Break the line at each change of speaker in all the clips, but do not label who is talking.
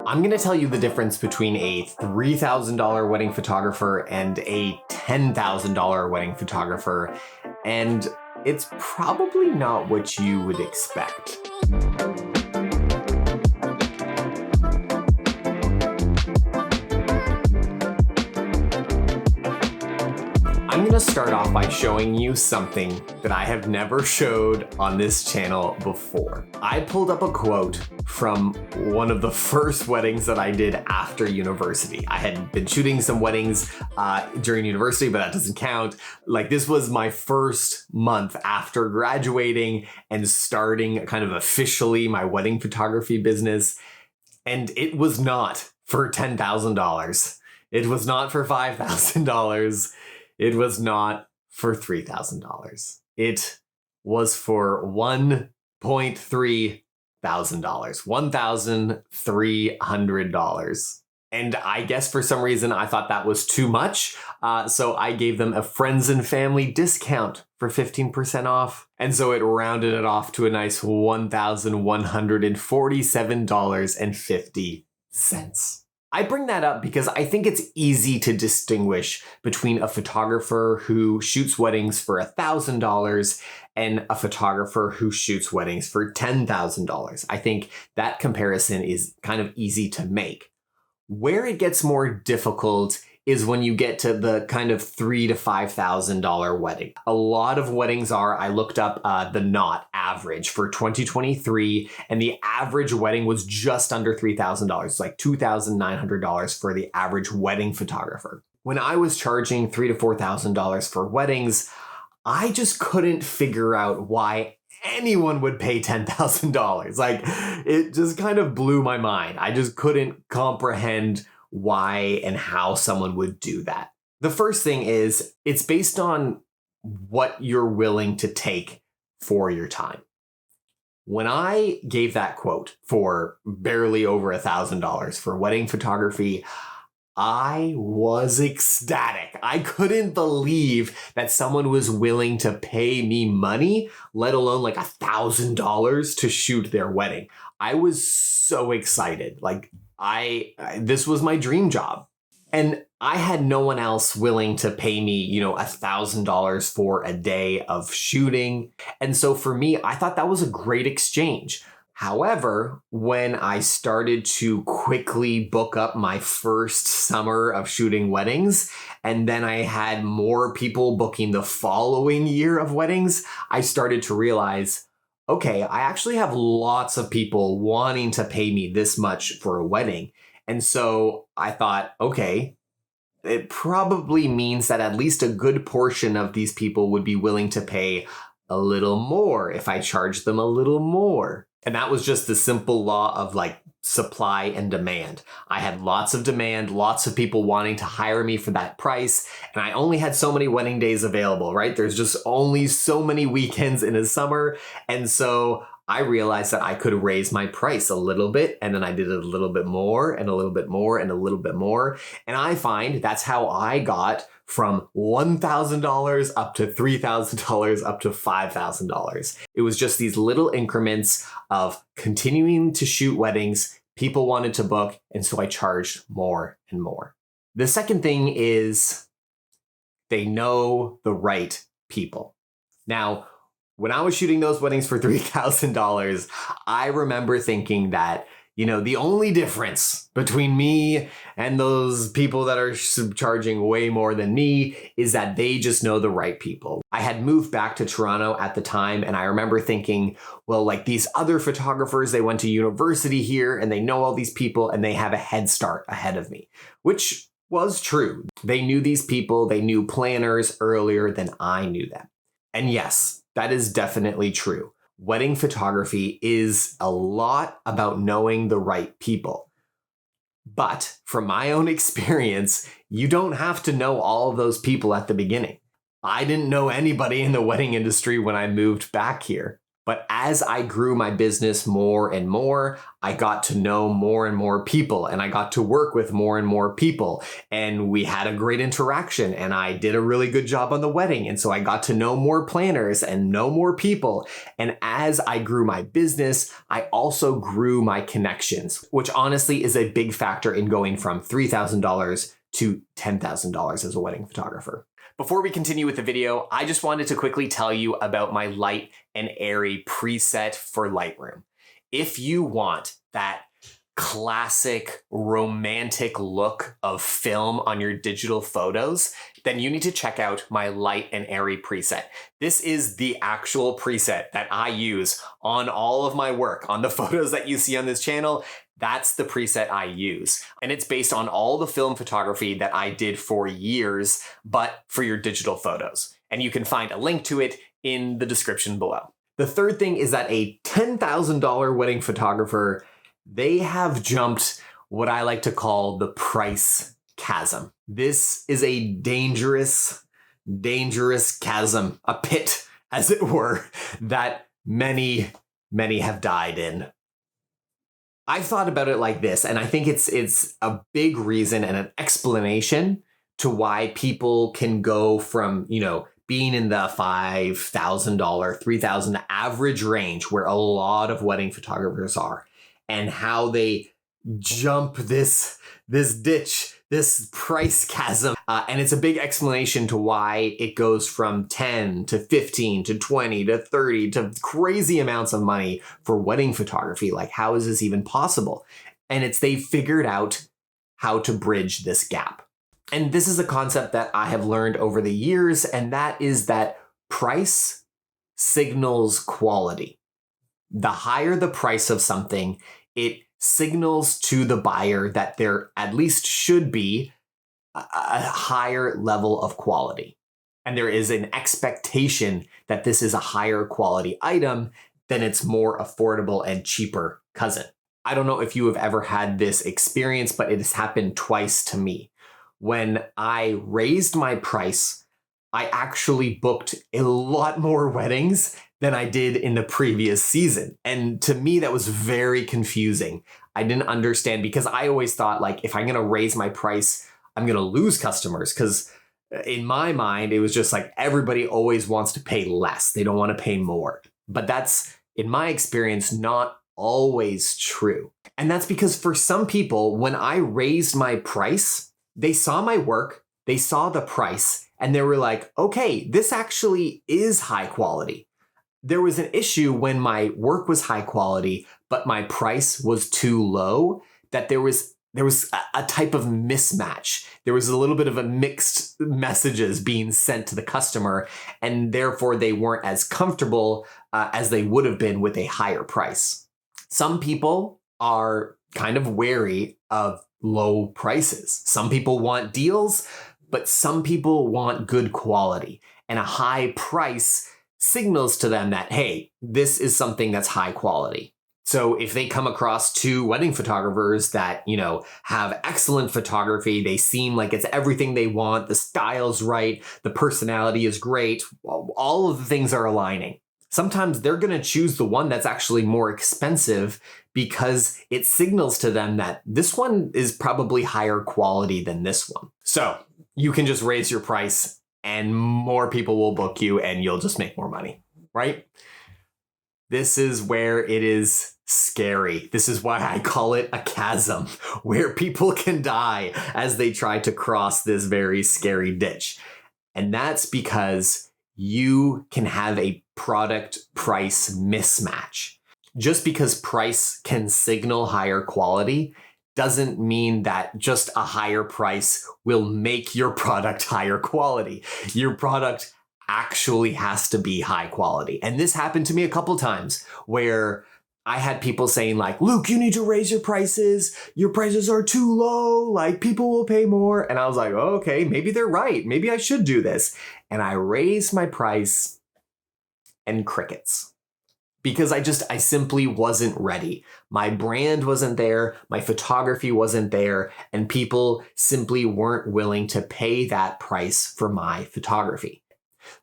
I'm going to tell you the difference between a $3,000 wedding photographer and a $10,000 wedding photographer, and it's probably not what you would expect. I'm going to start off by showing you something that I have never showed on this channel before. I pulled up a quote from one of the first weddings that I did after university. I had been shooting some weddings during university, but that doesn't count. Like, this was my first month after graduating and starting kind of officially my wedding photography business. And it was not for $10,000. It was not for $5,000. It was not for $3,000. It was for $1.3 thousand, $1,300. And I guess for some reason I thought that was too much. So I gave them a friends and family discount for 15% off. And so it rounded it off to a nice $1,147.50. I bring that up because I think it's easy to distinguish between a photographer who shoots weddings for $1,000 and a photographer who shoots weddings for $10,000. I think that comparison is kind of easy to make. Where it gets more difficult is when you get to the kind of $3,000 to $5,000 wedding. A lot of weddings are, I looked up the Knot average for 2023, and the average wedding was just under $3,000. It's like $2,900 for the average wedding photographer. When I was charging $3,000 to $4,000 for weddings, I just couldn't figure out why anyone would pay $10,000. Like, it just kind of blew my mind. I just couldn't comprehend why and how someone would do that. The first thing is, it's based on what you're willing to take for your time. When I gave that quote for barely over $1,000 for wedding photography, I was ecstatic. I couldn't believe that someone was willing to pay me money, let alone like $1,000 to shoot their wedding. I was so excited. Like, this was my dream job. And I had no one else willing to pay me, $1,000 for a day of shooting. And so for me, I thought that was a great exchange. However, when I started to quickly book up my first summer of shooting weddings, and then I had more people booking the following year of weddings, I started to realize, okay, I actually have lots of people wanting to pay me this much for a wedding. And so I thought, okay, it probably means that at least a good portion of these people would be willing to pay a little more if I charged them a little more. And that was just the simple law of like supply and demand. I had lots of demand, lots of people wanting to hire me for that price. And I only had so many wedding days available, right? There's just only so many weekends in a summer. And so I realized that I could raise my price a little bit. And then I did it a little bit more and a little bit more and a little bit more. And I find that's how I got from $1,000 up to $3,000 up to $5,000. It was just these little increments of continuing to shoot weddings. People wanted to book, and so I charged more and more. The second thing is they know the right people. Now, when I was shooting those weddings for $3,000, I remember thinking that, the only difference between me and those people that are charging way more than me is that they just know the right people. I had moved back to Toronto at the time, and I remember thinking, well, like these other photographers, they went to university here and they know all these people and they have a head start ahead of me, which was true. They knew these people, they knew planners earlier than I knew them. And yes, that is definitely true. Wedding photography is a lot about knowing the right people. But from my own experience, you don't have to know all of those people at the beginning. I didn't know anybody in the wedding industry when I moved back here, But as I grew my business more and more, I got to know more and more people, and I got to work with more and more people, and we had a great interaction, and I did a really good job on the wedding. And so I got to know more planners and know more people. And as I grew my business, I also grew my connections, which honestly is a big factor in going from $3,000 to $10,000 as a wedding photographer. Before we continue with the video, I just wanted to quickly tell you about my light and airy preset for Lightroom. If you want that classic romantic look of film on your digital photos, then you need to check out my light and airy preset. This is the actual preset that I use on all of my work, on the photos that you see on this channel. That's the preset I use. And it's based on all the film photography that I did for years, but for your digital photos. And you can find a link to it in the description below. The third thing is that a $10,000 wedding photographer, they have jumped what I like to call the price chasm. This is a dangerous chasm, a pit, as it were, that many have died in. I've thought about it like this, and I think it's a big reason and an explanation to why people can go from, being in the $5,000, $3,000 average range where a lot of wedding photographers are, and how they jump this ditch, this price chasm. And it's a big explanation to why it goes from 10 to 15 to 20 to 30 to crazy amounts of money for wedding photography. Like, how is this even possible? And they figured out how to bridge this gap. And this is a concept that I have learned over the years, and that is that price signals quality. The higher the price of something, it signals to the buyer that there at least should be a higher level of quality. And there is an expectation that this is a higher quality item than its more affordable and cheaper cousin. I don't know if you have ever had this experience, but it has happened twice to me. When I raised my price, I actually booked a lot more weddings than I did in the previous season. And to me, that was very confusing. I didn't understand, because I always thought, like, if I'm going to raise my price, I'm going to lose customers. Because in my mind, it was just like everybody always wants to pay less. They don't want to pay more. But that's, in my experience, not always true. And that's because for some people, when I raised my price, they saw my work, they saw the price, and they were like, okay, this actually is high quality. There was an issue when my work was high quality, but my price was too low, that there was a type of mismatch. There was a little bit of a mixed messages being sent to the customer, and therefore they weren't as comfortable as they would have been with a higher price. Some people are kind of wary of low prices. Some people want deals, but some people want good quality, and a high price signals to them that, hey, this is something that's high quality. So if they come across two wedding photographers that, have excellent photography, they seem like it's everything they want, the style's right, the personality is great, all of the things are aligning. Sometimes they're going to choose the one that's actually more expensive because it signals to them that this one is probably higher quality than this one. So you can just raise your price and more people will book you and you'll just make more money, right? This is where it is scary. This is why I call it a chasm, where people can die as they try to cross this very scary ditch. And that's because you can have a product price mismatch. Just because price can signal higher quality doesn't mean that just a higher price will make your product higher quality. Your product actually has to be high quality. And this happened to me a couple times where I had people saying like, Luke, you need to raise your prices. Your prices are too low. Like, people will pay more. And I was like, oh, okay, maybe they're right. Maybe I should do this. And I raised my price and crickets. Because I simply wasn't ready. My brand wasn't there, my photography wasn't there, and people simply weren't willing to pay that price for my photography.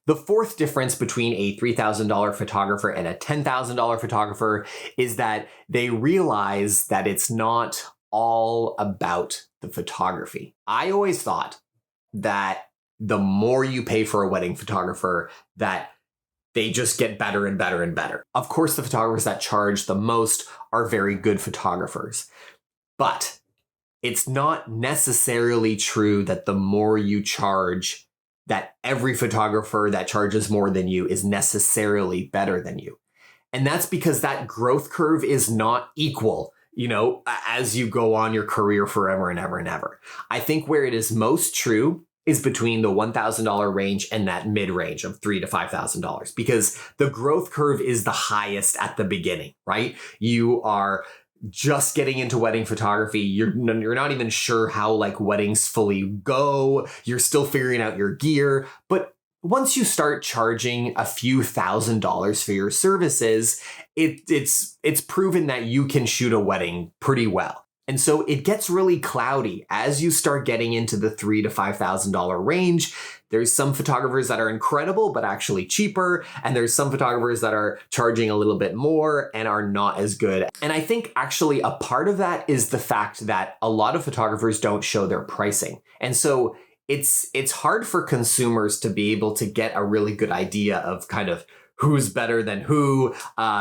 The fourth difference between a $3,000 photographer and a $10,000 photographer is that they realize that it's not all about the photography. I always thought that the more you pay for a wedding photographer, that they just get better and better and better. Of course, the photographers that charge the most are very good photographers, but it's not necessarily true that the more you charge, that every photographer that charges more than you is necessarily better than you. And that's because that growth curve is not equal, as you go on your career forever and ever and ever. I think where it is most true is between the $1,000 range and that mid-range of $3,000 to $5,000, because the growth curve is the highest at the beginning, right? You are just getting into wedding photography. You're not even sure how weddings fully go. You're still figuring out your gear. But once you start charging a few $1,000s for your services, it's proven that you can shoot a wedding pretty well. And so it gets really cloudy as you start getting into the $3,000 to $5,000 range. There's some photographers that are incredible, but actually cheaper. And there's some photographers that are charging a little bit more and are not as good. And I think actually a part of that is the fact that a lot of photographers don't show their pricing. And so it's hard for consumers to be able to get a really good idea of kind of who's better than who,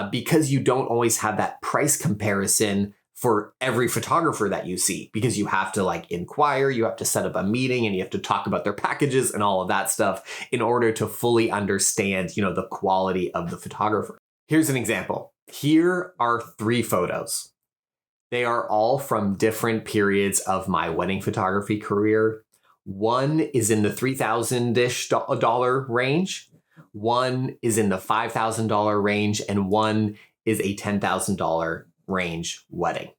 because you don't always have that price comparison for every photographer that you see, because you have to inquire, you have to set up a meeting, and you have to talk about their packages and all of that stuff in order to fully understand, the quality of the photographer. Here's an example. Here are 3 photos. They are all from different periods of my wedding photography career. One is in the $3,000-ish range. One is in the $5,000 range, and one is a $10,000 range wedding.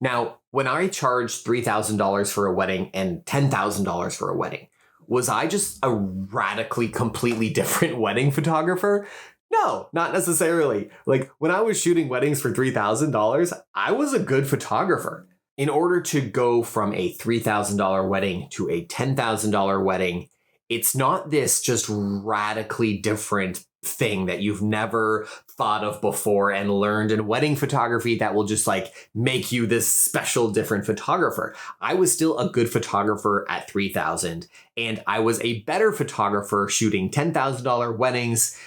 Now, when I charged $3,000 for a wedding and $10,000 for a wedding, was I just a radically, completely different wedding photographer? No, not necessarily. When I was shooting weddings for $3,000, I was a good photographer. In order to go from a $3,000 wedding to a $10,000 wedding, it's not this just radically different thing that you've never thought of before and learned in wedding photography that will just make you this special different photographer. I was still a good photographer at 3,000, and I was a better photographer shooting $10,000 weddings,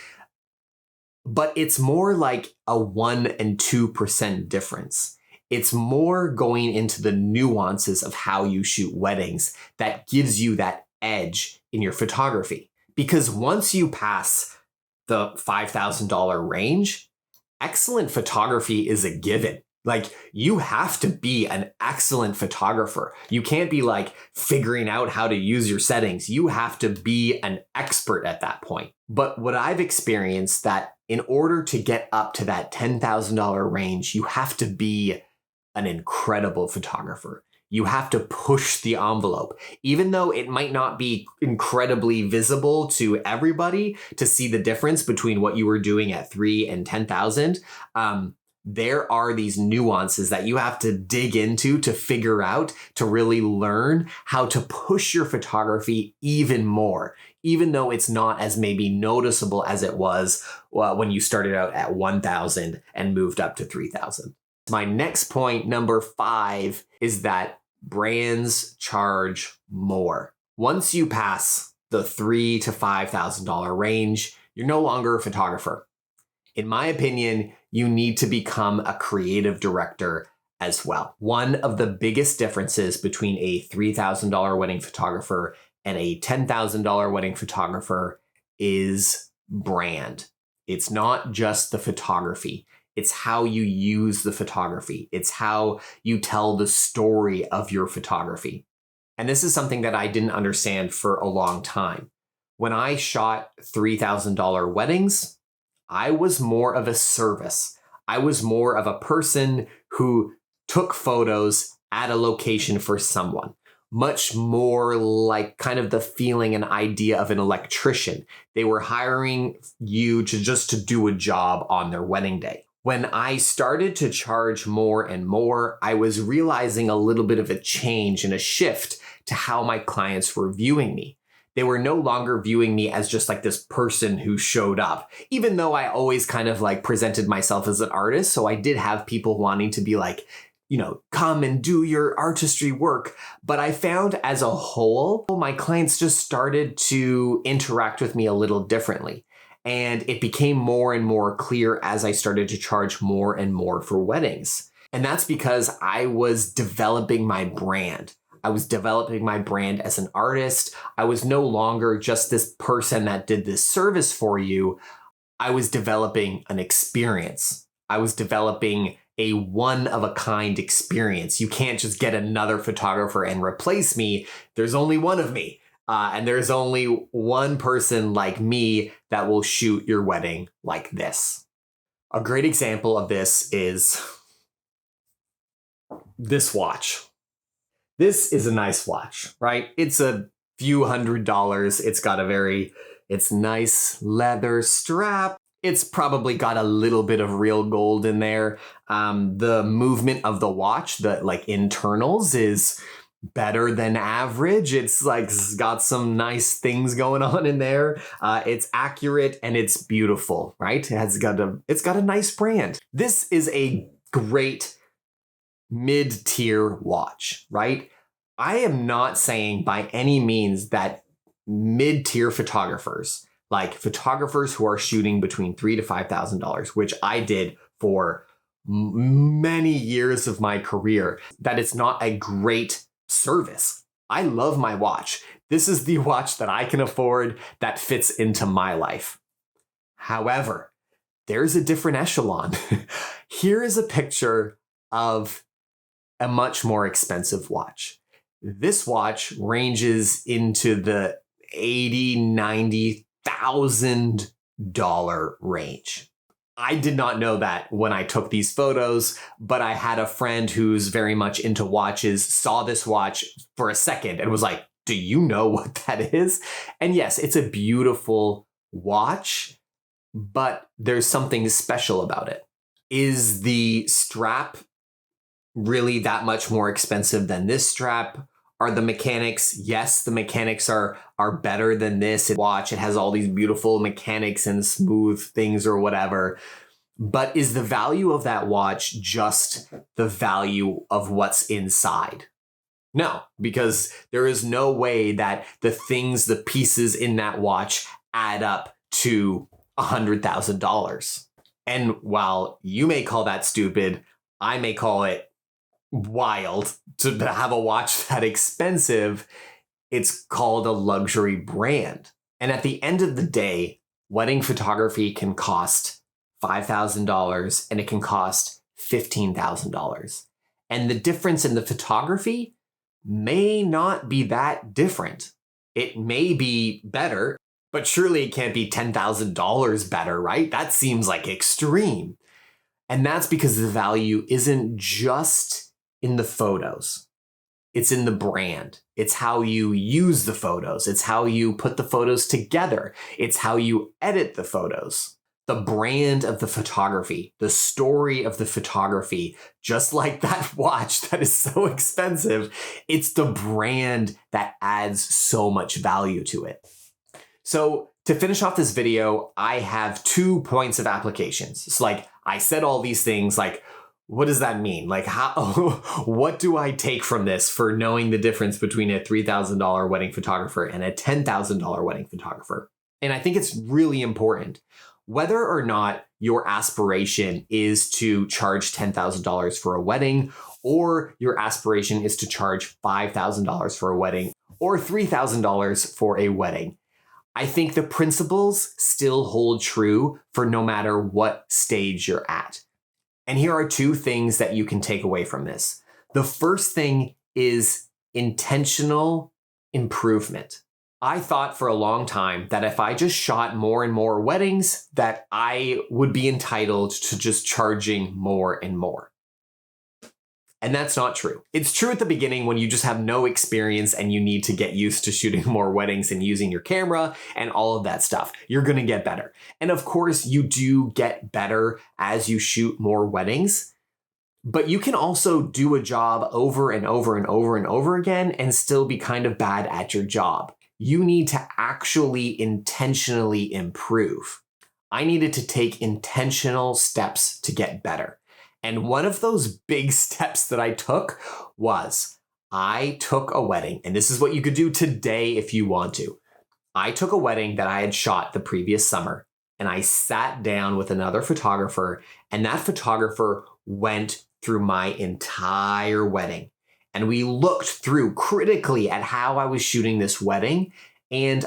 but it's more like a 1 and 2% difference. It's more going into the nuances of how you shoot weddings that gives you that edge in your photography. Because once you pass the $5,000 range, excellent photography is a given. You have to be an excellent photographer. You can't be figuring out how to use your settings. You have to be an expert at that point. But what I've experienced that in order to get up to that $10,000 range, you have to be an incredible photographer. You have to push the envelope, even though it might not be incredibly visible to everybody to see the difference between what you were doing at 3 and 10,000. There are these nuances that you have to dig into to figure out, to really learn how to push your photography even more, even though it's not as maybe noticeable as it was when you started out at 1,000 and moved up to 3,000. My next point, number 5, is that brands charge more. Once you pass the $3,000 to $5,000 range, you're no longer a photographer. In my opinion, you need to become a creative director as well. One of the biggest differences between a $3,000 wedding photographer and a $10,000 wedding photographer is brand. It's not just the photography. It's how you use the photography. It's how you tell the story of your photography. And this is something that I didn't understand for a long time. When I shot $3,000 weddings, I was more of a service. I was more of a person who took photos at a location for someone. Much more like kind of the feeling and idea of an electrician. They were hiring you to do a job on their wedding day. When I started to charge more and more, I was realizing a little bit of a change and a shift to how my clients were viewing me. They were no longer viewing me as just like this person who showed up, even though I always kind of like presented myself as an artist. So I did have people wanting to be like, come and do your artistry work. But I found as a whole, my clients just started to interact with me a little differently. And it became more and more clear as I started to charge more and more for weddings. And that's because I was developing my brand. I was developing my brand as an artist. I was no longer just this person that did this service for you. I was developing an experience. I was developing a one-of-a-kind experience. You can't just get another photographer and replace me. There's only one of me. And there's only one person like me that will shoot your wedding like this. A great example of this is this watch. This is a nice watch, right? It's a few $100s. It's nice leather strap. It's probably got a little bit of real gold in there. The movement of the watch, the like internals, is better than average. It's got some nice things going on in there. It's accurate and it's beautiful, right? It's got a nice brand. This is a great mid-tier watch, right? I am not saying by any means that mid-tier photographers, like photographers who are shooting between $3,000 to $5,000, which I did for many years of my career, that it's not a great service. I love my watch. This is the watch that I can afford that fits into my life. However, there's a different echelon. Here is a picture of a much more expensive watch. This watch ranges into the $80,000, $90,000 range. I did not know that when I took these photos, but I had a friend who's very much into watches, saw this watch for a second and was like, do you know what that is? And yes, it's a beautiful watch, but there's something special about it. Is the strap really that much more expensive than this strap? Are the mechanics? Yes, the mechanics are better than this watch. It has all these beautiful mechanics and smooth things or whatever. But is the value of that watch just the value of what's inside? No, because there is no way that the pieces in that watch add up to $100,000. And while you may call that stupid, I may call it wild to have a watch that expensive. It's called a luxury brand. And at the end of the day, wedding photography can cost $5,000 and it can cost $15,000. And the difference in the photography may not be that different. It may be better, but surely it can't be $10,000 better, right? That seems like extreme. And that's because the value isn't just in the photos. It's in the brand. It's how you use the photos. It's how you put the photos together. It's how you edit the photos. The brand of the photography, the story of the photography, just like that watch that is so expensive, it's the brand that adds so much value to it. So to finish off this video, I have 2 points of applications. It's like I said all these things, like, what does that mean? Like, what do I take from this for knowing the difference between a $3,000 wedding photographer and a $10,000 wedding photographer? And I think it's really important. Whether or not your aspiration is to charge $10,000 for a wedding, or your aspiration is to charge $5,000 for a wedding, or $3,000 for a wedding, I think the principles still hold true for no matter what stage you're at. And here are 2 things that you can take away from this. The first thing is intentional improvement. I thought for a long time that if I just shot more and more weddings, that I would be entitled to just charging more and more. And that's not true. It's true at the beginning when you just have no experience and you need to get used to shooting more weddings and using your camera and all of that stuff. You're going to get better. And of course, you do get better as you shoot more weddings. But you can also do a job over and over and over and over again and still be kind of bad at your job. you need to actually intentionally improve. I needed to take intentional steps to get better. And one of those big steps that I took was I took a wedding, and this is what you could do today if you want to. I took a wedding that I had shot the previous summer, and I sat down with another photographer, and that photographer went through my entire wedding. And we looked through critically at how I was shooting this wedding, and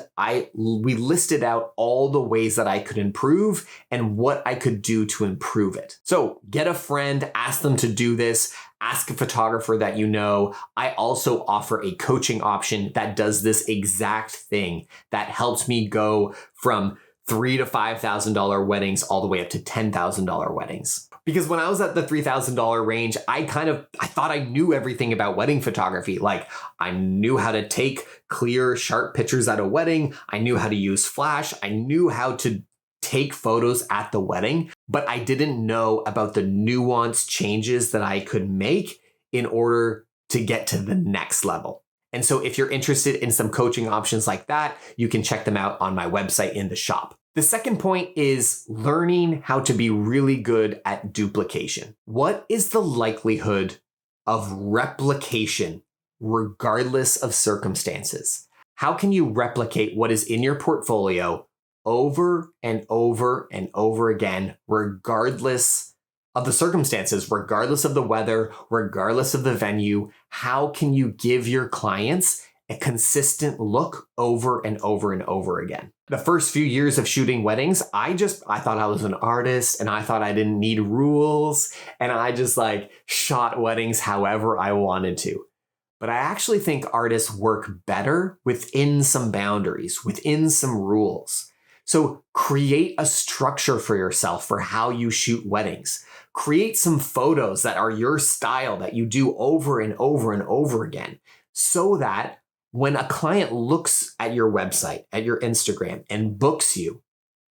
we listed out all the ways that I could improve and what I could do to improve it. So get a friend, ask them to do this, ask a photographer that you know. I also offer a coaching option that does this exact thing, that helps me go from $3,000 to $5,000 weddings all the way up to $10,000 weddings. Because when I was at the $3,000 range, I thought I knew everything about wedding photography. Like, I knew how to take clear, sharp pictures at a wedding. I knew how to use flash. I knew how to take photos at the wedding, but I didn't know about the nuanced changes that I could make in order to get to the next level. And so if you're interested in some coaching options like that, you can check them out on my website in the shop. The second point is learning how to be really good at duplication. What is the likelihood of replication regardless of circumstances? How can you replicate what is in your portfolio over and over and over again, regardless of the circumstances, regardless of the weather, regardless of the venue? How can you give your clients a consistent look over and over and over again? The first few years of shooting weddings, I thought I was an artist, and I thought I didn't need rules, and I just shot weddings however I wanted to. But I actually think artists work better within some boundaries, within some rules. So create a structure for yourself for how you shoot weddings. Create some photos that are your style that you do over and over and over again, so that when a client looks at your website, at your Instagram, and books you,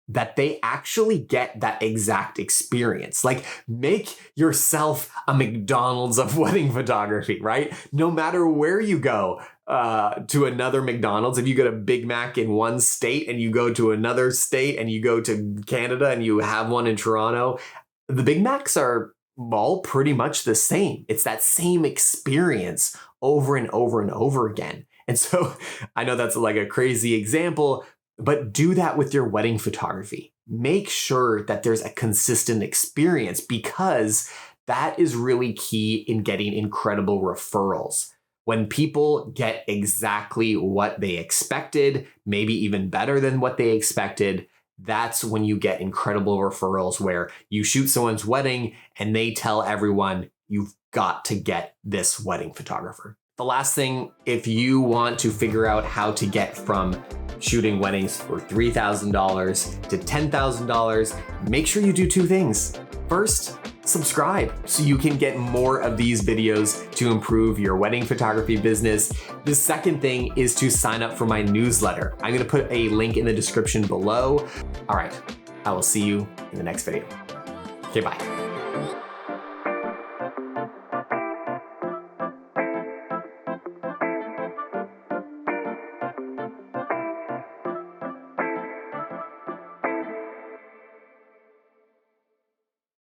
that they actually get that exact experience. Like, make yourself a McDonald's of wedding photography, right? No matter where you go to another McDonald's, if you go to Big Mac in one state and you go to another state and you go to Canada and you have one in Toronto, the Big Macs are all pretty much the same. It's that same experience over and over and over again. And so I know that's a crazy example, but do that with your wedding photography. Make sure that there's a consistent experience, because that is really key in getting incredible referrals. When people get exactly what they expected, maybe even better than what they expected, that's when you get incredible referrals, where you shoot someone's wedding and they tell everyone, you've got to get this wedding photographer. The last thing, if you want to figure out how to get from shooting weddings for $3,000 to $10,000, make sure you do two things. First, subscribe so you can get more of these videos to improve your wedding photography business. The second thing is to sign up for my newsletter. I'm going to put a link in the description below. All right, I will see you in the next video. Okay, bye.